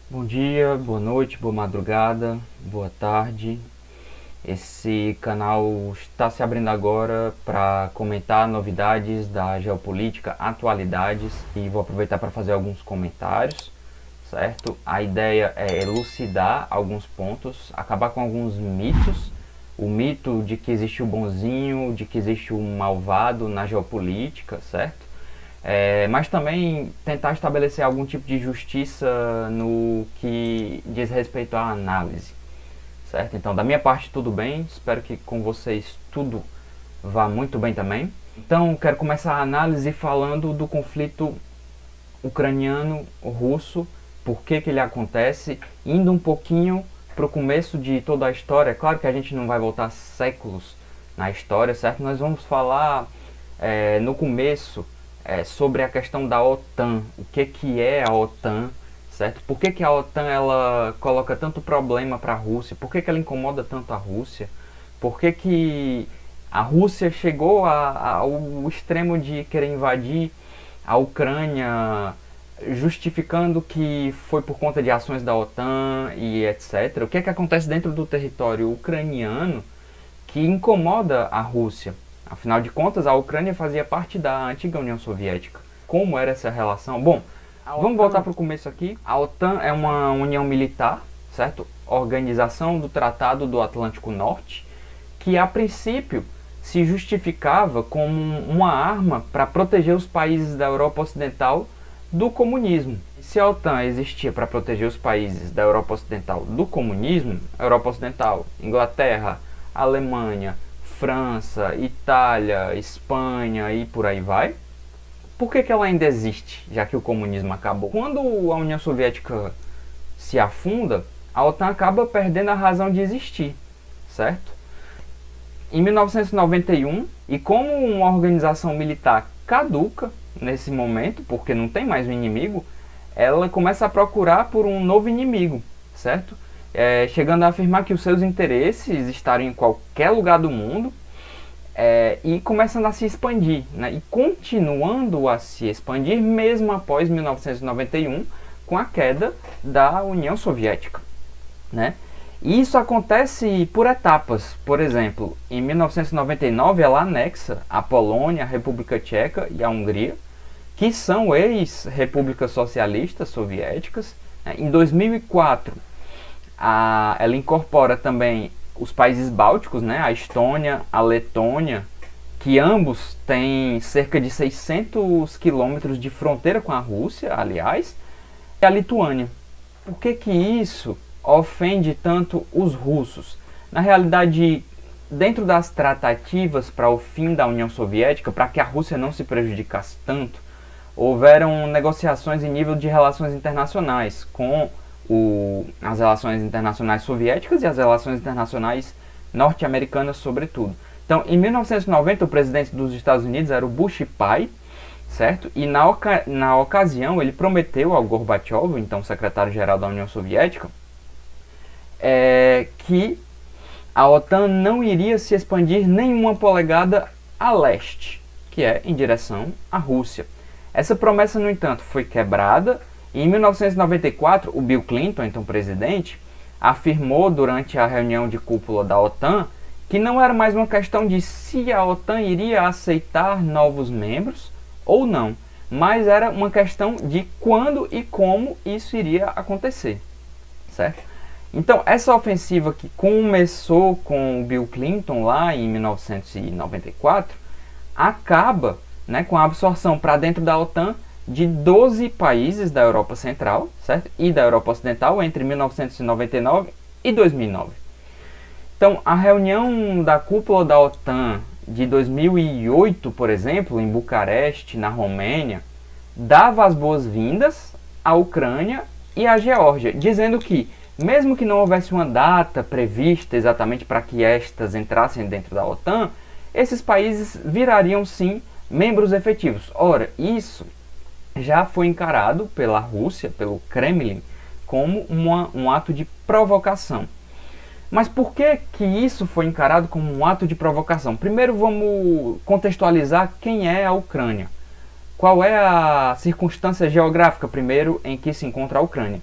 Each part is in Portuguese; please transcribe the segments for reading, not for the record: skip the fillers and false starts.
Bom dia, boa noite, boa madrugada, boa tarde. Esse canal está se abrindo agora para comentar novidades da geopolítica, atualidades, e vou aproveitar para fazer alguns comentários, certo? A ideia é elucidar alguns pontos, acabar com alguns mitos. O mito de que existe o bonzinho, de que existe o malvado na geopolítica, certo? Mas também tentar estabelecer algum tipo de justiça no que diz respeito à análise, certo? Então, da minha parte, tudo bem. Espero que com vocês tudo vá muito bem também. Então, quero começar a análise falando do conflito ucraniano-russo, por que ele acontece, indo um pouquinho para o começo de toda a história. É claro que a gente não vai voltar séculos na história, certo? Nós vamos falar no começo sobre a questão da OTAN, o que é a OTAN, certo? Por que a OTAN ela coloca tanto problema para a Rússia? Por que ela incomoda tanto a Rússia? Por que a Rússia chegou ao extremo de querer invadir a Ucrânia, justificando que foi por conta de ações da OTAN e etc. O que acontece dentro do território ucraniano que incomoda a Rússia? Afinal de contas, a Ucrânia fazia parte da antiga União Soviética. Como era essa relação? Bom, vamos voltar para o começo aqui. A OTAN é uma união militar, certo? Organização do Tratado do Atlântico Norte, que a princípio se justificava como uma arma para proteger os países da Europa Ocidental do comunismo. Se a OTAN existia para proteger os países da Europa Ocidental do comunismo, Europa Ocidental, Inglaterra, Alemanha, França, Itália, Espanha e por aí vai, por que ela ainda existe, já que o comunismo acabou? Quando a União Soviética se afunda, a OTAN acaba perdendo a razão de existir, certo? Em 1991, e como uma organização militar caduca nesse momento, porque não tem mais um inimigo, ela começa a procurar por um novo inimigo, certo? Chegando a afirmar que os seus interesses estariam em qualquer lugar do mundo, e começando a se expandir, né? E continuando a se expandir mesmo após 1991, com a queda da União Soviética, né? E isso acontece por etapas. Por exemplo, em 1999 ela anexa a Polônia, a República Tcheca e a Hungria, que são ex-repúblicas socialistas soviéticas. Em 2004 ela incorpora também os países bálticos, né? A Estônia, a Letônia, que ambos têm cerca de 600 quilômetros de fronteira com a Rússia, aliás, e a Lituânia. Por que isso ofende tanto os russos? Na realidade, dentro das tratativas para o fim da União Soviética, para que a Rússia não se prejudicasse tanto, houveram negociações em nível de relações internacionais, com as relações internacionais soviéticas e as relações internacionais norte-americanas, sobretudo. Então, em 1990, o presidente dos Estados Unidos era o Bush pai, certo? E na ocasião ele prometeu ao Gorbachev, então secretário-geral da União Soviética, que a OTAN não iria se expandir nenhuma polegada a leste, que é em direção à Rússia. Essa promessa, no entanto, foi quebrada e em 1994 o Bill Clinton, então presidente, afirmou durante a reunião de cúpula da OTAN que não era mais uma questão de se a OTAN iria aceitar novos membros ou não, mas era uma questão de quando e como isso iria acontecer, certo? Então, essa ofensiva que começou com o Bill Clinton lá em 1994 acaba, né, com a absorção para dentro da OTAN de 12 países da Europa Central, certo? E da Europa Ocidental entre 1999 e 2009. Então, a reunião da cúpula da OTAN de 2008, por exemplo, em Bucareste, na Romênia, dava as boas-vindas à Ucrânia e à Geórgia, dizendo que, mesmo que não houvesse uma data prevista exatamente para que estas entrassem dentro da OTAN, esses países virariam sim membros efetivos. Ora, isso já foi encarado pela Rússia, pelo Kremlin, como um ato de provocação. Mas por que isso foi encarado como um ato de provocação? Primeiro vamos contextualizar quem é a Ucrânia. Qual é a circunstância geográfica, primeiro, em que se encontra a Ucrânia?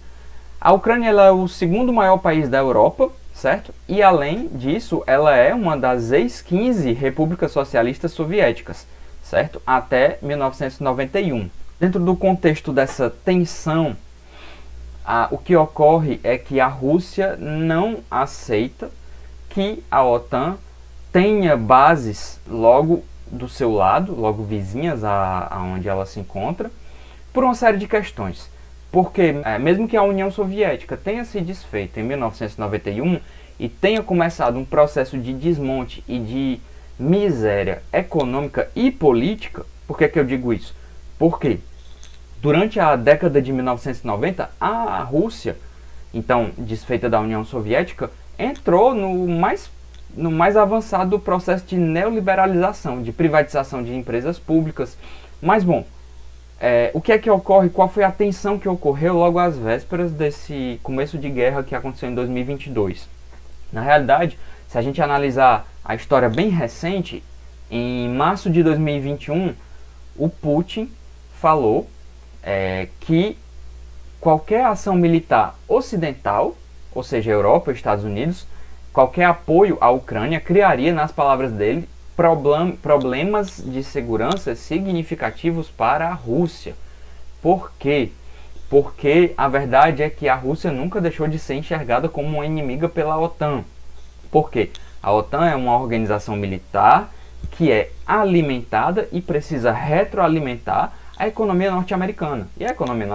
A Ucrânia ela é o segundo maior país da Europa, certo? E além disso, ela é uma das ex-15 repúblicas socialistas soviéticas, certo? Até 1991. Dentro do contexto dessa tensão, o que ocorre é que a Rússia não aceita que a OTAN tenha bases logo do seu lado, logo vizinhas a onde ela se encontra, por uma série de questões. Porque mesmo que a União Soviética tenha se desfeito em 1991 e tenha começado um processo de desmonte e de miséria econômica e política, por que eu digo isso? Porque durante a década de 1990, a Rússia, então desfeita da União Soviética, entrou no mais avançado processo de neoliberalização, de privatização de empresas públicas. Mas, bom, o que é que ocorre? Qual foi a tensão que ocorreu logo às vésperas desse começo de guerra que aconteceu em 2022? Na realidade, se a gente analisar a história bem recente, em março de 2021, o Putin falou que qualquer ação militar ocidental, ou seja, Europa e Estados Unidos, qualquer apoio à Ucrânia criaria, nas palavras dele, problemas de segurança significativos para a Rússia. Por quê? Porque a verdade é que a Rússia nunca deixou de ser enxergada como uma inimiga pela OTAN. Por quê? A OTAN é uma organização militar que é alimentada e precisa retroalimentar a economia norte-americana. E a economia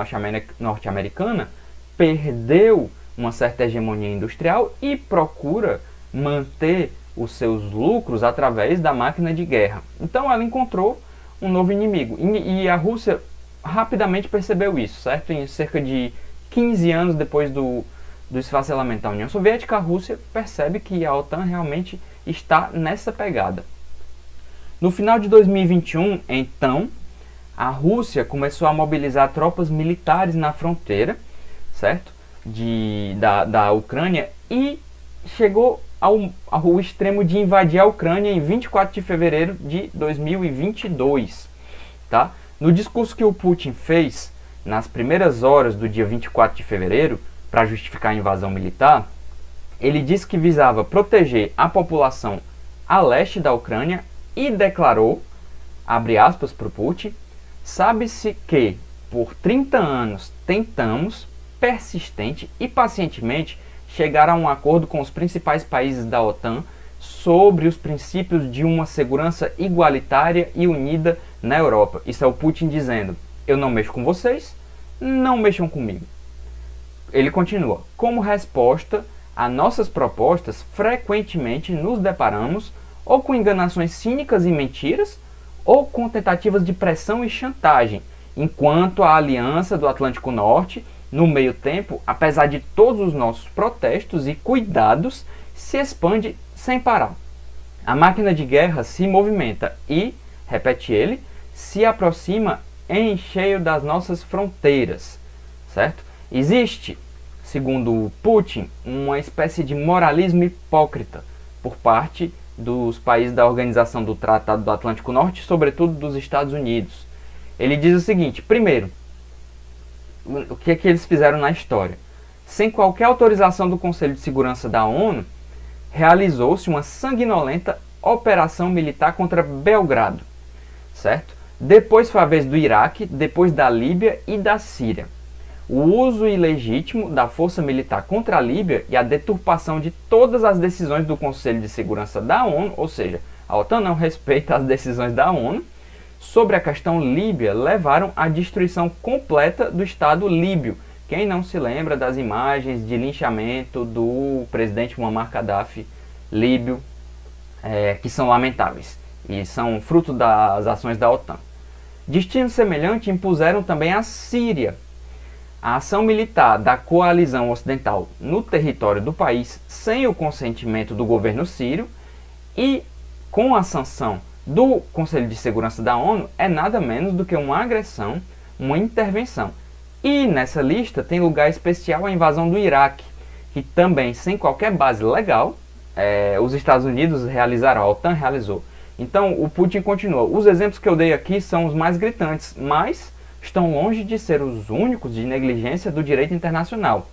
norte-americana perdeu uma certa hegemonia industrial e procura manter os seus lucros através da máquina de guerra. Então ela encontrou um novo inimigo. E a Rússia rapidamente percebeu isso, certo? Em cerca de 15 anos depois do esfacelamento da União Soviética, a Rússia percebe que a OTAN realmente está nessa pegada. No final de 2021, então, a Rússia começou a mobilizar tropas militares na fronteira, certo? Da Ucrânia, e chegou ao extremo de invadir a Ucrânia em 24 de fevereiro de 2022. Tá? No discurso que o Putin fez nas primeiras horas do dia 24 de fevereiro, para justificar a invasão militar, ele disse que visava proteger a população a leste da Ucrânia e declarou, abre aspas para o Putin, sabe-se que por 30 anos tentamos, persistente e pacientemente, chegar a um acordo com os principais países da OTAN sobre os princípios de uma segurança igualitária e unida na Europa. Isso é o Putin dizendo, eu não mexo com vocês, não mexam comigo. Ele continua, como resposta a nossas propostas, frequentemente nos deparamos ou com enganações cínicas e mentiras, ou com tentativas de pressão e chantagem, enquanto a Aliança do Atlântico Norte, no meio tempo, apesar de todos os nossos protestos e cuidados, se expande sem parar. A máquina de guerra se movimenta e, repete ele, se aproxima em cheio das nossas fronteiras, certo? Existe, segundo Putin, uma espécie de moralismo hipócrita por parte dos países da Organização do Tratado do Atlântico Norte, sobretudo dos Estados Unidos. Ele diz o seguinte, primeiro, o que é que eles fizeram na história? Sem qualquer autorização do Conselho de Segurança da ONU, realizou-se uma sanguinolenta operação militar contra Belgrado, certo? Depois foi a vez do Iraque, depois da Líbia e da Síria. O uso ilegítimo da força militar contra a Líbia e a deturpação de todas as decisões do Conselho de Segurança da ONU, ou seja, a OTAN não respeita as decisões da ONU, sobre a questão líbia levaram à destruição completa do Estado líbio. Quem não se lembra das imagens de linchamento do presidente Muammar Gaddafi líbio, que são lamentáveis e são fruto das ações da OTAN. Destino semelhante impuseram também a Síria. A ação militar da coalizão ocidental no território do país, sem o consentimento do governo sírio e com a sanção do Conselho de Segurança da ONU, é nada menos do que uma agressão, uma intervenção. E nessa lista tem lugar especial a invasão do Iraque, que também, sem qualquer base legal, os Estados Unidos realizaram, a OTAN realizou. Então o Putin continua. Os exemplos que eu dei aqui são os mais gritantes, mas estão longe de ser os únicos de negligência do direito internacional.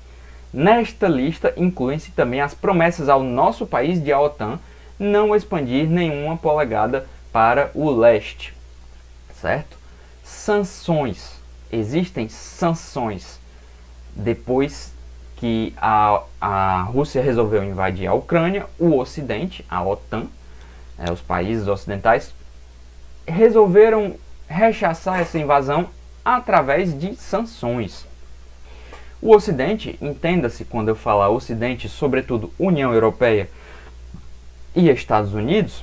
Nesta lista incluem-se também as promessas ao nosso país de a OTAN não expandir nenhuma polegada para o leste, certo? Sanções. Existem sanções. Depois que a Rússia resolveu invadir a Ucrânia, o Ocidente, a OTAN, os países ocidentais, resolveram rechaçar essa invasão através de sanções. O Ocidente, entenda-se quando eu falar Ocidente, sobretudo União Europeia e Estados Unidos,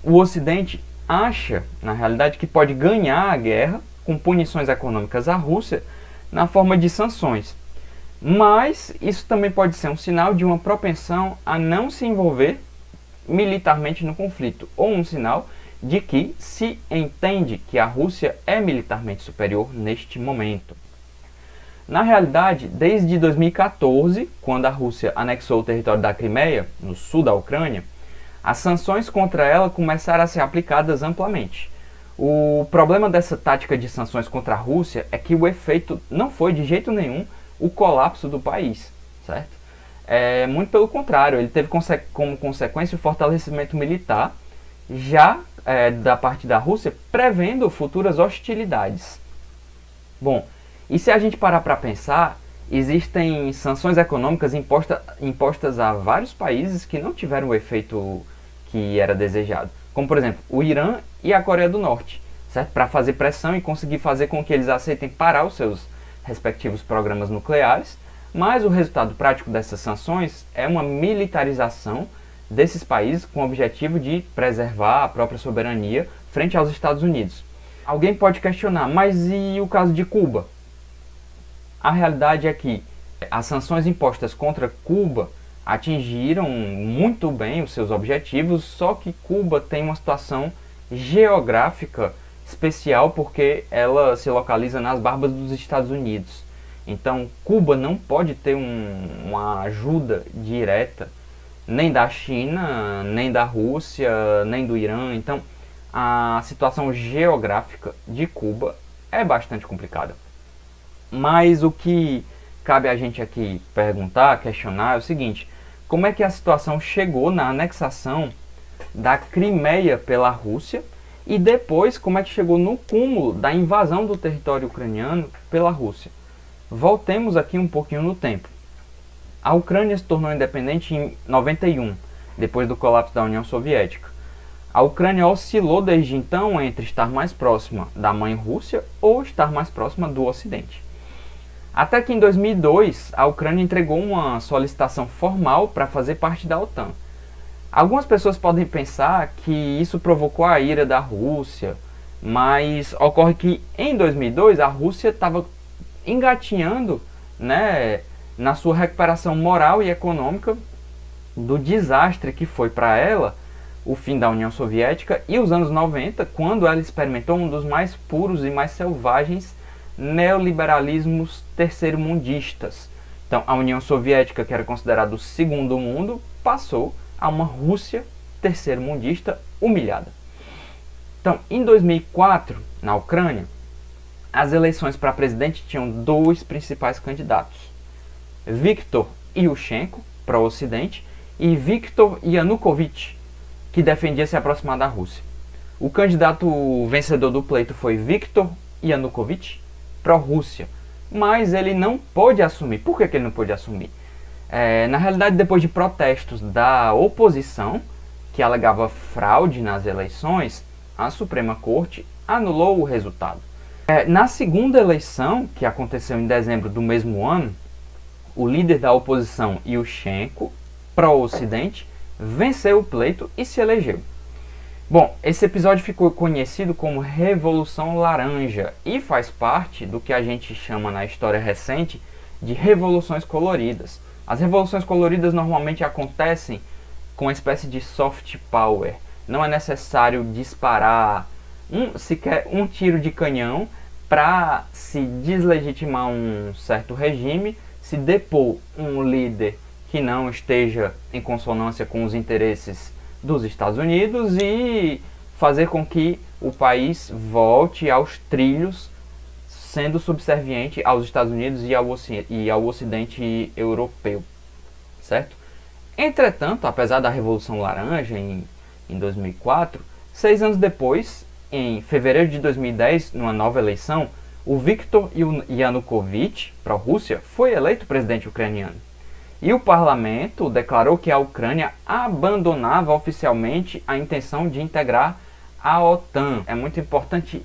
o Ocidente acha, na realidade, que pode ganhar a guerra com punições econômicas à Rússia na forma de sanções. Mas isso também pode ser um sinal de uma propensão a não se envolver militarmente no conflito, ou um sinal de que se entende que a Rússia é militarmente superior neste momento. Na realidade, desde 2014, quando a Rússia anexou o território da Crimeia, no sul da Ucrânia, as sanções contra ela começaram a ser aplicadas amplamente. O problema dessa tática de sanções contra a Rússia é que o efeito não foi de jeito nenhum o colapso do país, certo? Muito pelo contrário, ele teve como consequência o fortalecimento militar, já da parte da Rússia, prevendo futuras hostilidades. Bom, e se a gente parar para pensar, existem sanções econômicas impostas a vários países que não tiveram o efeito que era desejado. Como, por exemplo, o Irã e a Coreia do Norte, certo? Para fazer pressão e conseguir fazer com que eles aceitem parar os seus respectivos programas nucleares, mas o resultado prático dessas sanções é uma militarização desses países com o objetivo de preservar a própria soberania frente aos Estados Unidos. Alguém pode questionar, mas e o caso de Cuba? A realidade é que as sanções impostas contra Cuba atingiram muito bem os seus objetivos, só que Cuba tem uma situação geográfica especial porque ela se localiza nas barbas dos Estados Unidos. Então, Cuba não pode ter uma ajuda direta nem da China, nem da Rússia, nem do Irã. Então, a situação geográfica de Cuba é bastante complicada. Mas o que cabe a gente aqui perguntar, questionar é o seguinte: como é que a situação chegou na anexação da Crimeia pela Rússia e depois como é que chegou no cúmulo da invasão do território ucraniano pela Rússia? Voltemos aqui um pouquinho no tempo. A Ucrânia se tornou independente em 91, depois do colapso da União Soviética. A Ucrânia oscilou desde então entre estar mais próxima da mãe Rússia ou estar mais próxima do Ocidente. Até que em 2002, a Ucrânia entregou uma solicitação formal para fazer parte da OTAN. Algumas pessoas podem pensar que isso provocou a ira da Rússia, mas ocorre que em 2002 a Rússia estava engatinhando, na sua recuperação moral e econômica do desastre que foi para ela o fim da União Soviética e os anos 90, quando ela experimentou um dos mais puros e mais selvagens neoliberalismos terceiro-mundistas. Então, a União Soviética, que era considerada o segundo mundo, passou a uma Rússia terceiro-mundista humilhada. Então, em 2004, na Ucrânia, as eleições para presidente tinham dois principais candidatos: Viktor Yushchenko, para o Ocidente, e Viktor Yanukovych, que defendia se aproximar da Rússia. O candidato vencedor do pleito foi Viktor Yanukovych, pró-Rússia, mas ele não pôde assumir. Por que ele não pôde assumir? Na realidade, depois de protestos da oposição, que alegava fraude nas eleições, a Suprema Corte anulou o resultado. Na segunda eleição, que aconteceu em dezembro do mesmo ano, o líder da oposição, Yushchenko, pró-Ocidente, venceu o pleito e se elegeu. Bom, esse episódio ficou conhecido como Revolução Laranja e faz parte do que a gente chama na história recente de revoluções coloridas. As revoluções coloridas normalmente acontecem com uma espécie de soft power. Não é necessário disparar sequer um tiro de canhão para se deslegitimar um certo regime, se depor um líder que não esteja em consonância com os interesses dos Estados Unidos e fazer com que o país volte aos trilhos sendo subserviente aos Estados Unidos e ao Ocidente europeu, certo? Entretanto, apesar da Revolução Laranja em 2004, 6 anos depois, em fevereiro de 2010, numa nova eleição, o Viktor Yanukovych, pró-Rússia, foi eleito presidente ucraniano. E o parlamento declarou que a Ucrânia abandonava oficialmente a intenção de integrar a OTAN. É muito importante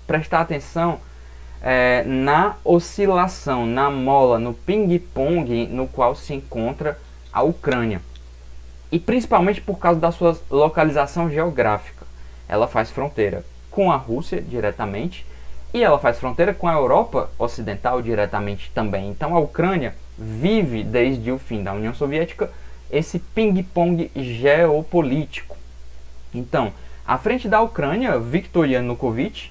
prestar atenção na oscilação, na mola, no ping-pong no qual se encontra a Ucrânia. E principalmente por causa da sua localização geográfica. Ela faz fronteira com a Rússia diretamente e ela faz fronteira com a Europa Ocidental diretamente também. Então a Ucrânia vive desde o fim da União Soviética esse ping-pong geopolítico. Então, à frente da Ucrânia, Viktor Yanukovych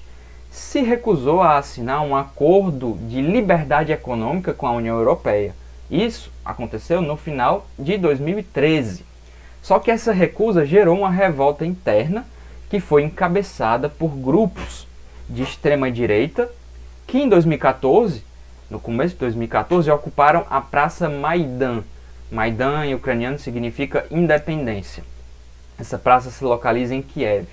se recusou a assinar um acordo de liberdade econômica com a União Europeia. Isso aconteceu no final de 2013. Só que essa recusa gerou uma revolta interna que foi encabeçada por grupos de extrema direita que em 2014, no começo de 2014, ocuparam a Praça Maidan. Maidan em ucraniano significa independência. Essa praça se localiza em Kiev.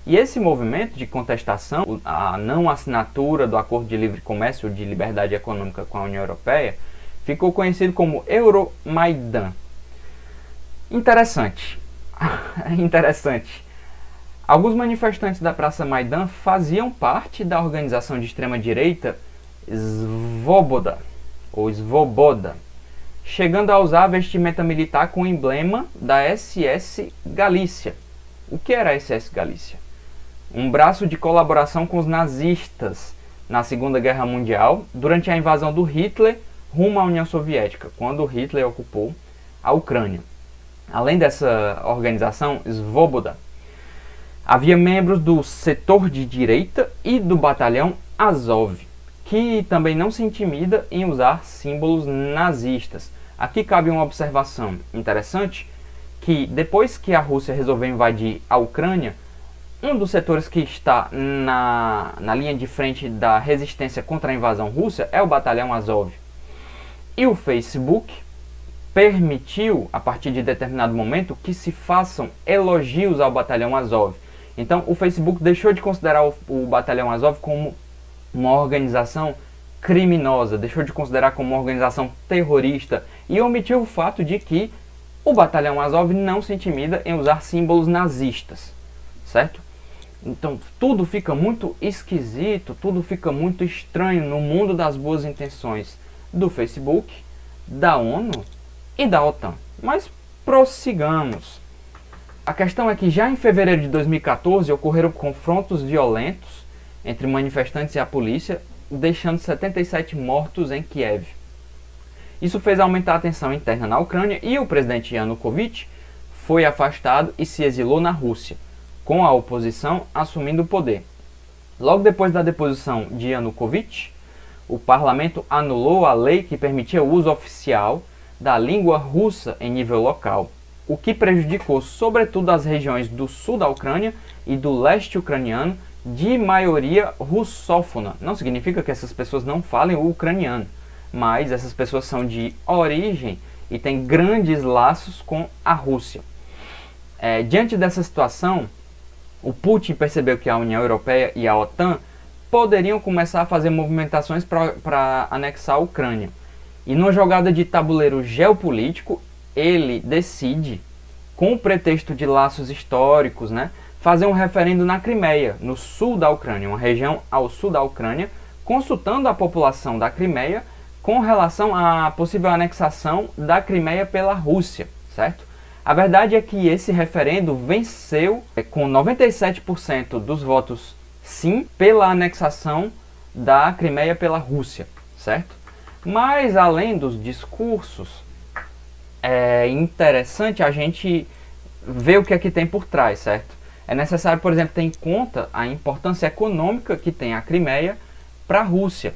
E esse movimento de contestação, a não assinatura do Acordo de Livre Comércio de Liberdade Econômica com a União Europeia, ficou conhecido como Euromaidan. Interessante. Interessante. Alguns manifestantes da Praça Maidan faziam parte da organização de extrema-direita Svoboda, ou Svoboda, chegando a usar a vestimenta militar com o emblema da SS Galícia. O que era a SS Galícia? Um braço de colaboração com os nazistas na Segunda Guerra Mundial, durante a invasão do Hitler rumo à União Soviética, quando Hitler ocupou a Ucrânia. Além dessa organização, Svoboda, havia membros do setor de direita e do batalhão Azov, que também não se intimida em usar símbolos nazistas. Aqui cabe uma observação interessante, que depois que a Rússia resolveu invadir a Ucrânia, um dos setores que está na linha de frente da resistência contra a invasão russa é o batalhão Azov. E o Facebook permitiu, a partir de determinado momento, que se façam elogios ao batalhão Azov. Então o Facebook deixou de considerar o batalhão Azov como uma organização criminosa, deixou de considerar como uma organização terrorista e omitiu o fato de que o batalhão Azov não se intimida em usar símbolos nazistas, certo? Então tudo fica muito esquisito, tudo fica muito estranho no mundo das boas intenções do Facebook, da ONU e da OTAN. Mas prossigamos. A questão é que já em fevereiro de 2014 ocorreram confrontos violentos entre manifestantes e a polícia, deixando 77 mortos em Kiev. Isso fez aumentar a tensão interna na Ucrânia e o presidente Yanukovych foi afastado e se exilou na Rússia, com a oposição assumindo o poder. Logo depois da deposição de Yanukovych, o parlamento anulou a lei que permitia o uso oficial da língua russa em nível local, o que prejudicou sobretudo as regiões do sul da Ucrânia e do leste ucraniano de maioria russófona. Não significa que essas pessoas não falem o ucraniano, mas essas pessoas são de origem e têm grandes laços com a Rússia. Diante dessa situação, o Putin percebeu que a União Europeia e a OTAN poderiam começar a fazer movimentações para anexar a Ucrânia. E numa jogada de tabuleiro geopolítico, ele decide, com o pretexto de laços históricos, fazer um referendo na Crimeia, no sul da Ucrânia, uma região ao sul da Ucrânia, consultando a população da Crimeia com relação à possível anexação da Crimeia pela Rússia, certo? A verdade é que esse referendo venceu com 97% dos votos sim pela anexação da Crimeia pela Rússia, certo? Mas além dos discursos, é interessante a gente ver o que é que tem por trás, certo? É necessário, por exemplo, ter em conta a importância econômica que tem a Crimeia para a Rússia,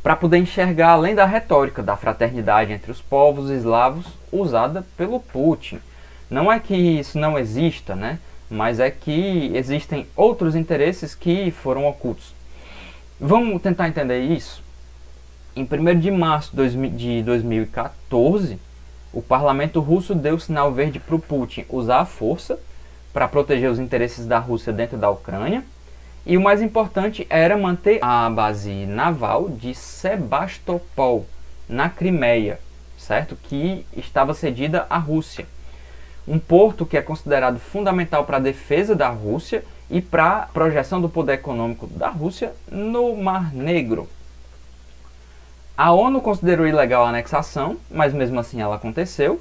para poder enxergar além da retórica da fraternidade entre os povos eslavos usada pelo Putin. Não é que isso não exista, mas é que existem outros interesses que foram ocultos. Vamos tentar entender isso? Em 1º de março de 2014, o parlamento russo deu sinal verde para o Putin usar a força para proteger os interesses da Rússia dentro da Ucrânia. E o mais importante era manter a base naval de Sebastopol, na Crimeia, certo? Que estava cedida à Rússia. Um porto que é considerado fundamental para a defesa da Rússia e para a projeção do poder econômico da Rússia no Mar Negro. A ONU considerou ilegal a anexação, mas mesmo assim ela aconteceu.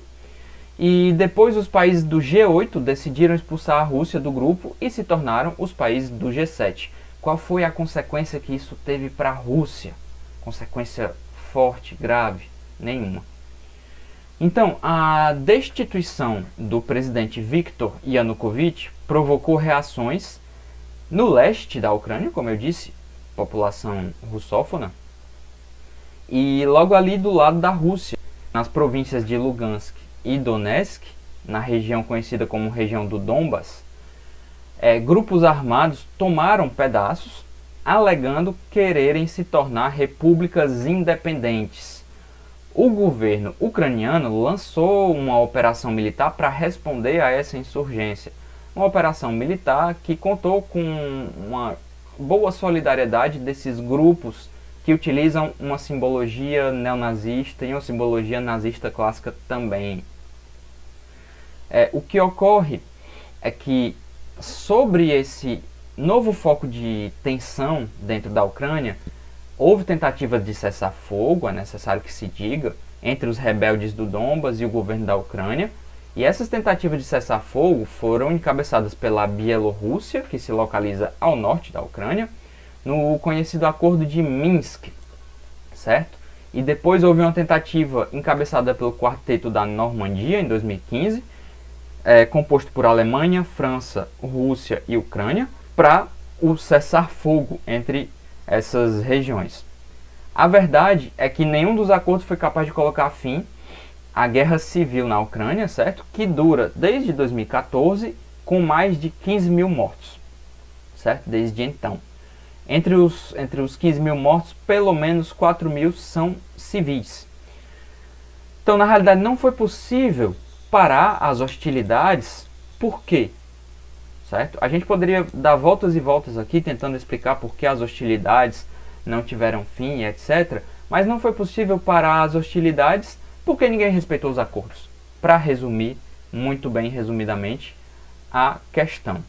E depois os países do G8 decidiram expulsar a Rússia do grupo e se tornaram os países do G7. Qual foi a consequência que isso teve para a Rússia? Consequência forte, grave? Nenhuma. Então, a destituição do presidente Viktor Yanukovych provocou reações no leste da Ucrânia, como eu disse, população russófona, e logo ali do lado da Rússia, nas províncias de Lugansk e Donetsk, na região conhecida como região do Donbas, grupos armados tomaram pedaços, alegando quererem se tornar repúblicas independentes. O governo ucraniano lançou uma operação militar para responder a essa insurgência. Uma operação militar que contou com uma boa solidariedade desses grupos que utilizam uma simbologia neonazista e uma simbologia nazista clássica também. O que ocorre é que, sobre esse novo foco de tensão dentro da Ucrânia, houve tentativas de cessar-fogo, é necessário que se diga, entre os rebeldes do Donbas e o governo da Ucrânia. E essas tentativas de cessar-fogo foram encabeçadas pela Bielorrússia, que se localiza ao norte da Ucrânia, no conhecido Acordo de Minsk, certo? E depois houve uma tentativa encabeçada pelo Quarteto da Normandia, em 2015, composto por Alemanha, França, Rússia e Ucrânia, para o cessar-fogo entre essas regiões. A verdade é que nenhum dos acordos foi capaz de colocar fim à guerra civil na Ucrânia, certo? Que dura desde 2014, com mais de 15 mil mortos, certo? Desde então. Entre os 15 mil mortos, pelo menos 4 mil são civis. Então, na realidade, não foi possível parar as hostilidades. Por quê? Certo? A gente poderia dar voltas e voltas aqui tentando explicar por que as hostilidades não tiveram fim, etc. Mas não foi possível parar as hostilidades porque ninguém respeitou os acordos. Para resumir, muito bem resumidamente, a questão.